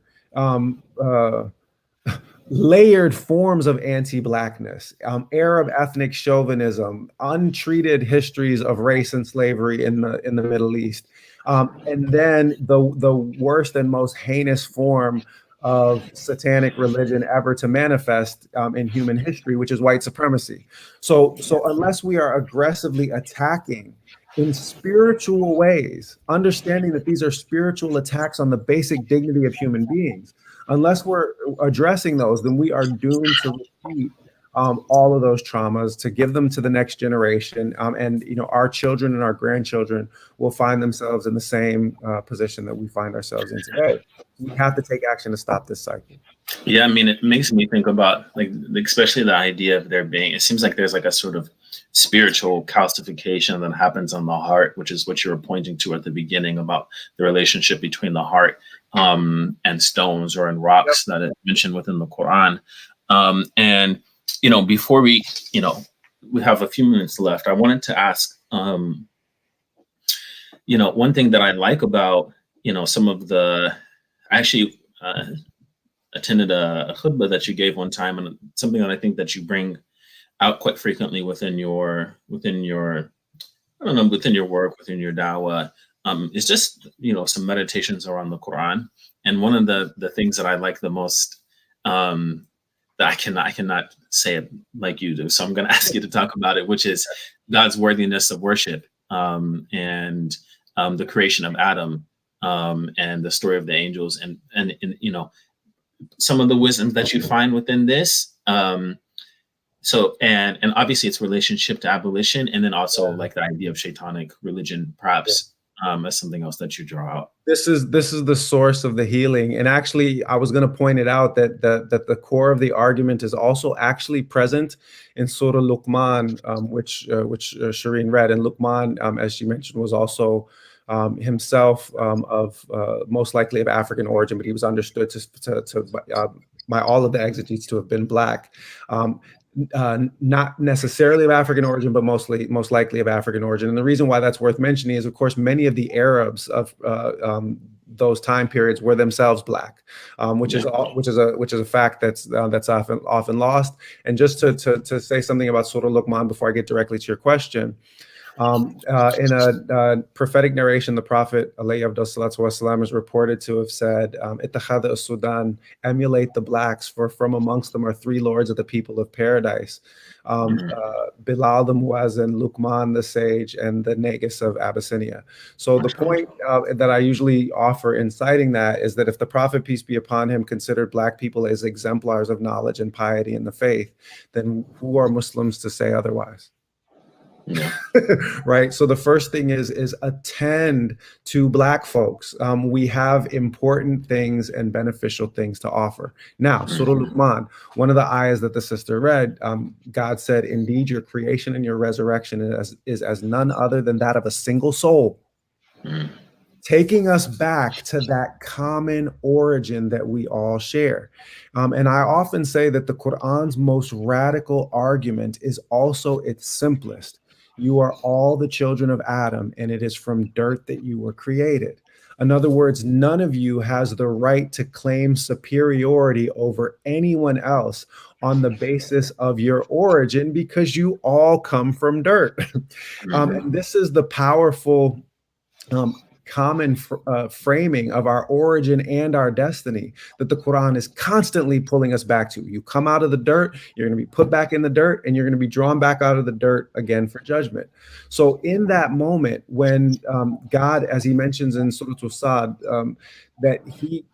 S3: layered forms of anti-blackness, Arab ethnic chauvinism, untreated histories of race and slavery in the Middle East, and then the worst and most heinous form of satanic religion ever to manifest in human history, which is white supremacy. So unless we are aggressively attacking in spiritual ways, understanding that these are spiritual attacks on the basic dignity of human beings, unless we're addressing those, then we are doomed to repeat all of those traumas, to give them to the next generation, and our children and our grandchildren will find themselves in the same position that we find ourselves in today. We have to take action to stop this cycle.
S1: Yeah, I mean, it makes me think about especially the idea of there being. It seems like there's like a sort of spiritual calcification that happens on the heart, which is what you were pointing to at the beginning about the relationship between the heart and stones or in rocks that is mentioned within the Qur'an. And before we have a few minutes left, I wanted to ask, one thing that I like about some of the, I actually attended a khutbah that you gave one time, and something that I think that you bring out quite frequently within your work, within your dawah, is just some meditations around the Quran. And one of the things that I like the most, that I cannot say it like you do, so I'm going to ask you to talk about it, which is God's worthiness of worship, and the creation of Adam, and the story of the angels, and some of the wisdom that you find within this. So, and obviously its relationship to abolition, and then also like the idea of shaitanic religion, perhaps, as something else that you draw out.
S3: This is the source of the healing. And actually, I was going to point it out that the core of the argument is also actually present in Surah Luqman, which Shireen read. And Luqman, as she mentioned, was also himself of most likely of African origin, but he was understood by all of the exegetes to have been black. Not necessarily of African origin, but most likely of African origin. And the reason why that's worth mentioning is, of course, many of the Arabs of those time periods were themselves black, which is a fact that's often lost. And just to say something about Surah Luqman before I get directly to your question. In a prophetic narration, the Prophet ﷺ is reported to have said, "Ittakhadha as-Sudan, emulate the blacks, for from amongst them are three lords of the people of paradise, Bilal the Muazzin, Luqman the sage, and the Negus of Abyssinia." So the point that I usually offer in citing that is that if the Prophet, peace be upon him, considered black people as exemplars of knowledge and piety in the faith, then who are Muslims to say otherwise?
S1: Yeah.
S3: Right. So the first thing is attend to black folks. We have important things and beneficial things to offer. Now, Surah Luqman, one of the ayahs that the sister read, God said, "Indeed, your creation and your resurrection is as none other than that of a single soul." Taking us back to that common origin that we all share. And I often say that the Qur'an's most radical argument is also its simplest. You are all the children of Adam, and it is from dirt that you were created. In other words, none of you has the right to claim superiority over anyone else on the basis of your origin, because you all come from dirt. And this is the powerful common framing of our origin and our destiny that the Quran is constantly pulling us back to. You come out of the dirt, you're going to be put back in the dirt, and you're going to be drawn back out of the dirt again for judgment. So in that moment when God, as he mentions in Surah Sad, that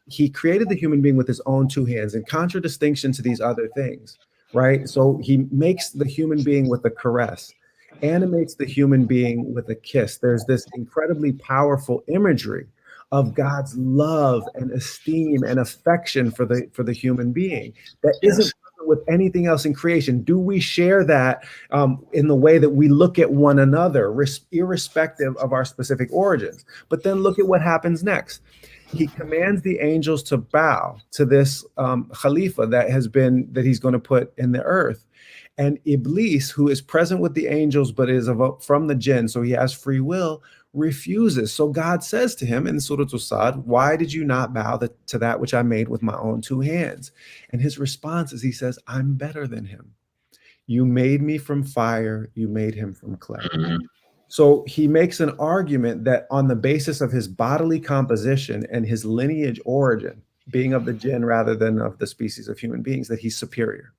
S3: he created the human being with his own two hands, in contradistinction to these other things, right? So he makes the human being with a caress, animates the human being with a kiss. There's this incredibly powerful imagery of God's love and esteem and affection for the human being that isn't present with anything else in creation. Do we share that in the way that we look at one another, irrespective of our specific origins? But then look at what happens next. He commands the angels to bow to this Khalifa that he's going to put in the earth. And Iblis, who is present with the angels but is from the jinn, so he has free will, refuses. So God says to him in Surah Al-Sad, why did you not bow to that which I made with my own two hands? And his response is, he says, I'm better than him. You made me from fire, you made him from clay. So he makes an argument that on the basis of his bodily composition and his lineage origin, being of the jinn rather than of the species of human beings, that he's superior.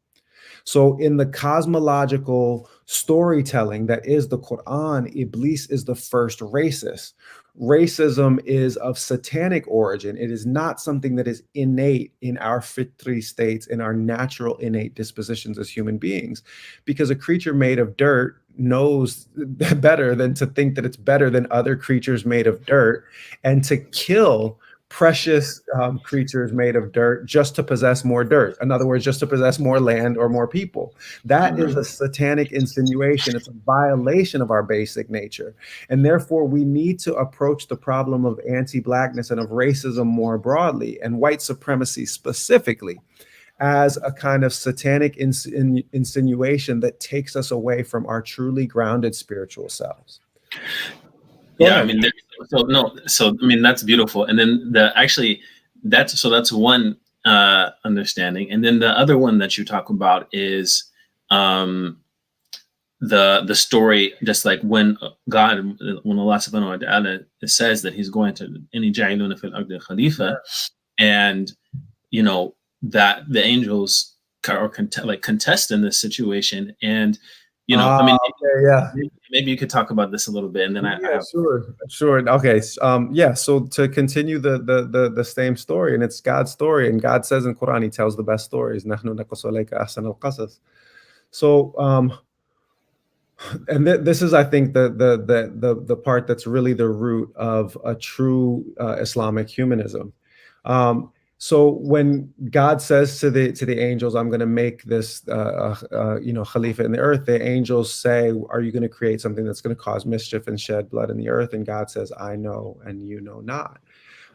S3: So in the cosmological storytelling that is the Qur'an, Iblis is the first racist. Racism is of satanic origin. It is not something that is innate in our fitri states, in our natural innate dispositions as human beings, because a creature made of dirt knows better than to think that it's better than other creatures made of dirt, and to kill precious creatures made of dirt just to possess more dirt. In other words, just to possess more land or more people. That is a satanic insinuation. It's a violation of our basic nature. And therefore, we need to approach the problem of anti-blackness and of racism more broadly, and white supremacy specifically, as a kind of satanic insinuation that takes us away from our truly grounded spiritual selves.
S1: Yeah, I mean, so I mean, that's beautiful. And then that's one understanding. And then the other one that you talk about is the story, just like when Allah subhanahu wa ta'ala says that he's going to inni ja'iluna fil ardi khalifa, and you know that the angels contest in this situation, and you know, I mean, maybe you could talk about this a little bit, and then
S3: sure. Okay. So to continue the same story, and it's God's story, and God says in Quran, he tells the best stories. Nahnu naqussu alayka ahsan al-qasas. So and this is, I think, the part that's really the root of a true Islamic humanism. So when God says to the angels, I'm going to make this, Khalifa in the earth, the angels say, are you going to create something that's going to cause mischief and shed blood in the earth? And God says, I know, and you know not.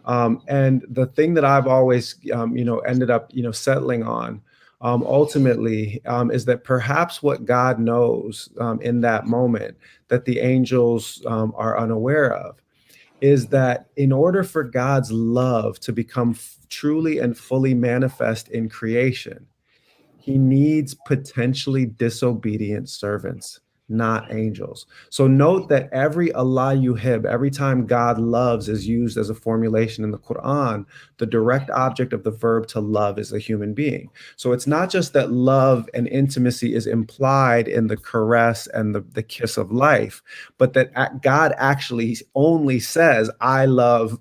S3: And the thing that I've always, ended up, settling on, ultimately, is that perhaps what God knows in that moment that the angels are unaware of is that in order for God's love to become truly and fully manifest in creation, he needs potentially disobedient servants, not angels. So note that every Allah yuhib, every time God loves is used as a formulation in the Quran, the direct object of the verb to love is a human being. So it's not just that love and intimacy is implied in the caress and the kiss of life, but that God actually only says, I love,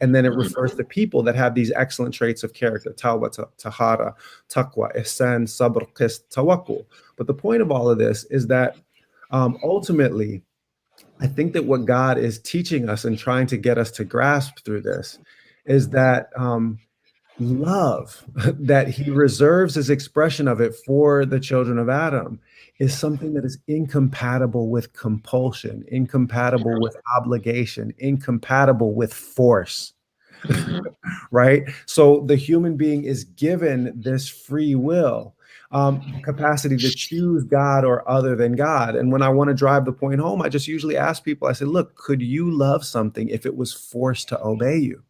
S3: and then it refers to people that have these excellent traits of character: tawbah, tahara, taqwa, ihsan, sabr, qist, tawakkul. But the point of all of this is that ultimately, I think that what God is teaching us and trying to get us to grasp through this is that love that he reserves his expression of it for the children of Adam is something that is incompatible with compulsion, incompatible with obligation, incompatible with force. Right? So the human being is given this free will, capacity to choose God or other than God. And when I want to drive the point home, I just usually ask people, I say, look, could you love something if it was forced to obey you?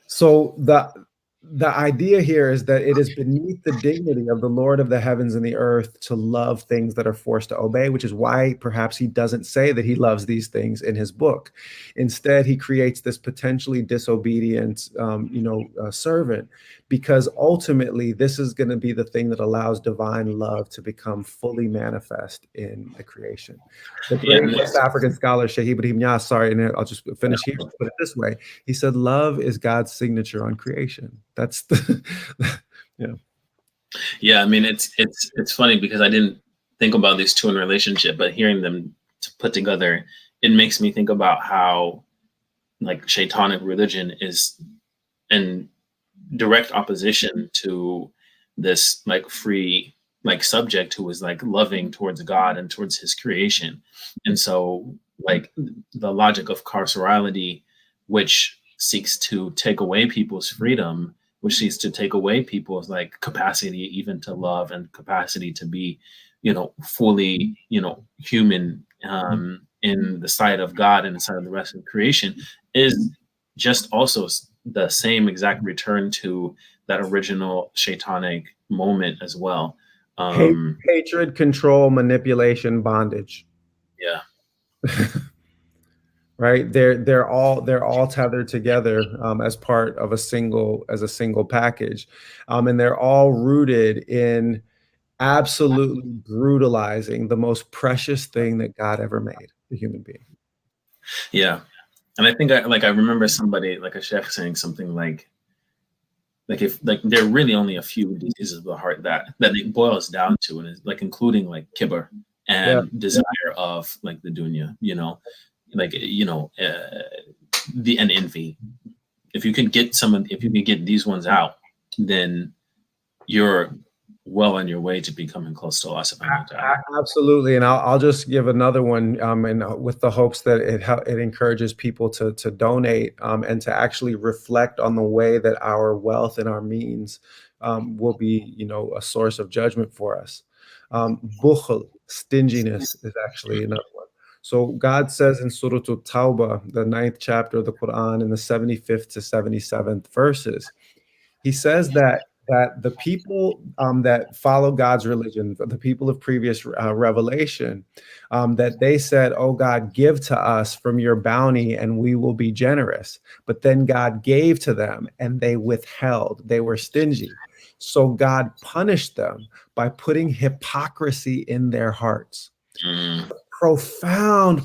S3: So the idea here is that it is beneath the dignity of the Lord of the heavens and the earth to love things that are forced to obey, which is why perhaps he doesn't say that he loves these things in his book. Instead, he creates this potentially disobedient, servant, because ultimately this is going to be the thing that allows divine love to become fully manifest in the creation. The great West African scholar, Sheikh Ibrahim Niasse, sorry, and I'll just finish here, put it this way. He said, love is God's signature on creation. That's the,
S1: Yeah, I mean, it's funny because I didn't think about these two in relationship, but hearing them put together, it makes me think about how like shaitanic religion is in direct opposition to this like free like subject who is like loving towards God and towards his creation. And so like the logic of carcerality, which seeks to take away people's freedom, which seeks to take away people's like capacity even to love and capacity to be, fully, human, in the sight of God and the sight of the rest of creation is just also the same exact return to that original shaitanic moment as well.
S3: Hatred, control, manipulation, bondage.
S1: Yeah.
S3: Right, they're all tethered together as part of a single package, and they're all rooted in absolutely brutalizing the most precious thing that God ever made, the human being.
S1: Yeah. And I think I remember somebody, like a sheikh, saying something like if like there are really only a few diseases of the heart that it boils down to, and it's like including like kibr and desire of like the dunya, the and envy. If you can get these ones out, then you're well on your way to becoming close to Allah subhanahu wa ta'ala.
S3: Absolutely, and I'll just give another one, and with the hopes that it encourages people to donate and to actually reflect on the way that our wealth and our means will be, a source of judgment for us. Bukhl, stinginess, is actually another one. So God says in Surah At-Tawbah, the 9th chapter of the Qur'an, in the 75th to 77th verses, he says that the people that follow God's religion, the people of previous revelation, that they said, "Oh God, give to us from your bounty and we will be generous." But then God gave to them and they withheld. They were stingy. So God punished them by putting hypocrisy in their hearts. Profound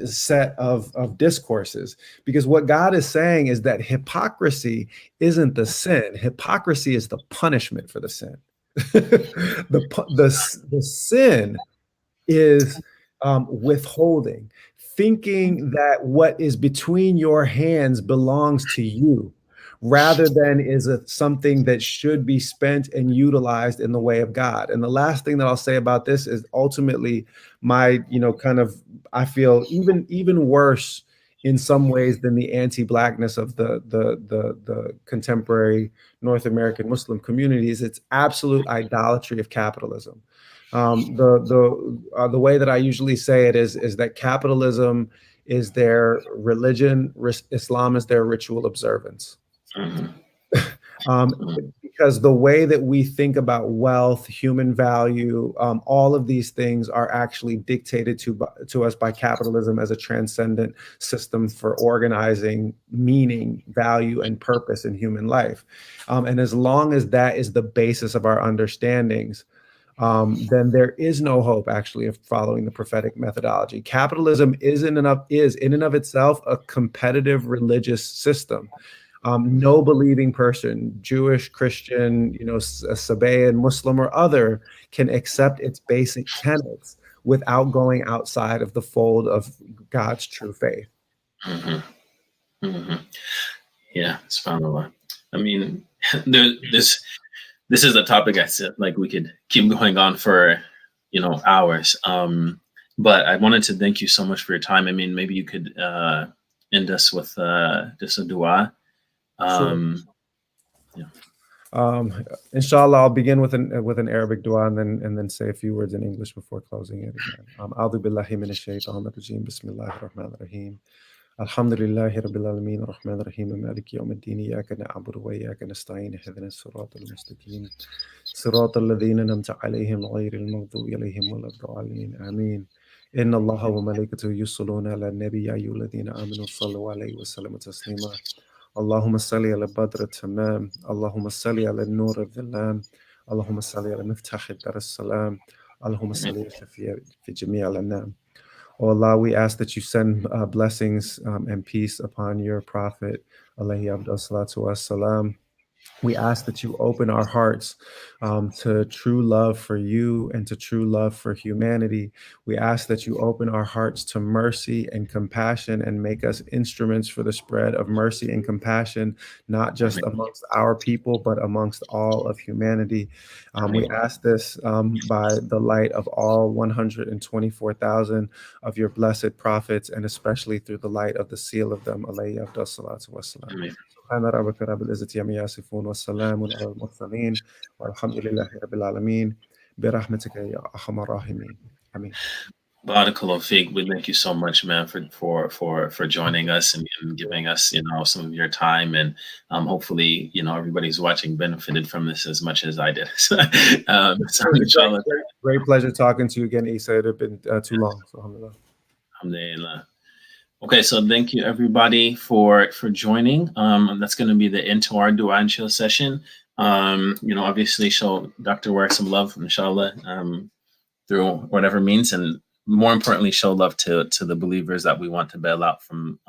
S3: set of discourses, because what God is saying is that hypocrisy isn't the sin. Hypocrisy is the punishment for the sin. The sin is withholding, thinking that what is between your hands belongs to you, rather than is something that should be spent and utilized in the way of God. And the last thing that I'll say about this is ultimately my, I feel even worse in some ways than the anti-blackness of the contemporary North American Muslim communities. It's absolute idolatry of capitalism. The way that I usually say it is that capitalism is their religion, Islam is their ritual observance. Because the way that we think about wealth, human value, all of these things are actually dictated to us by capitalism as a transcendent system for organizing meaning, value, and purpose in human life. And as long as that is the basis of our understandings, then there is no hope actually of following the prophetic methodology. Capitalism is in and of itself a competitive religious system. No believing person, Jewish, Christian, Sabaean, Muslim, or other, can accept its basic tenets without going outside of the fold of God's true faith.
S1: Yeah, subhanAllah. I mean, this is a topic I said like we could keep going on for hours. But I wanted to thank you so much for your time. I mean, maybe you could end us with just a dua.
S3: Inshallah, I'll begin with an Arabic dua and then say a few words in English before closing it again. A'udhu billahi minash shaitanir rajim. Bismillahir rahmanir rahim. Alhamdulillahi rabbil alamin arrahmanir rahim maliki yawmiddin iyyaka na'budu wa iyyaka nasta'in ihdinas siratal mustaqim siratal ladzina an'amta 'alayhim ghayril maghdubi 'alayhim waladdallin. Ameen. Inna Allaha wa malaikatahu yusalluna 'alan nabiy ya ayyuhalladhina amanu sallu 'alayhi wa sallimu taslima. اللهم صل على بدر التمام اللهم صل على النور الظلام اللهم صل على مفتاح الدار السلام اللهم صل على شفيع في جميع الأنام. Oh Allah, we ask that you send blessings and peace upon your prophet, alayhi abdul salatu wassalam. We ask that you open our hearts to true love for you and to true love for humanity. We ask that you open our hearts to mercy and compassion and make us instruments for the spread of mercy and compassion, not just amongst our people, but amongst all of humanity. We ask this by the light of all 124,000 of your blessed prophets, and especially through the light of the seal of them, alayhi abdul salatu wassalam. سبحان ربك رب العزة عما يصفون والسلام على المرسلين والحمد لله رب العالمين برحمتك يا أرحم الراحمين. آمين.
S1: Barakallahu Feek. We thank you so much, man, for joining us and giving us, some of your time, and hopefully, everybody's watching benefited from this as much as I did. So, inshallah,
S3: Great pleasure talking to you again, Isa. It had been too long. So,
S1: alhamdulillah. Okay, so thank you everybody for joining. That's going to be the end to our dua and chill session. Obviously, show Dr. Warwick some love, inshallah, through whatever means, and more importantly, show love to the believers that we want to bail out from,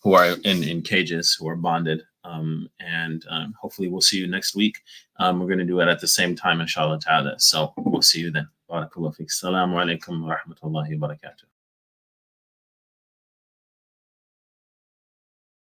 S1: who are in cages, who are bonded. And hopefully we'll see you next week. We're going to do it at the same time, inshallah ta'ala. So we'll see you then. Barakallahu feek. Assalamu alaikum wa rahmatullahi wa barakatuh.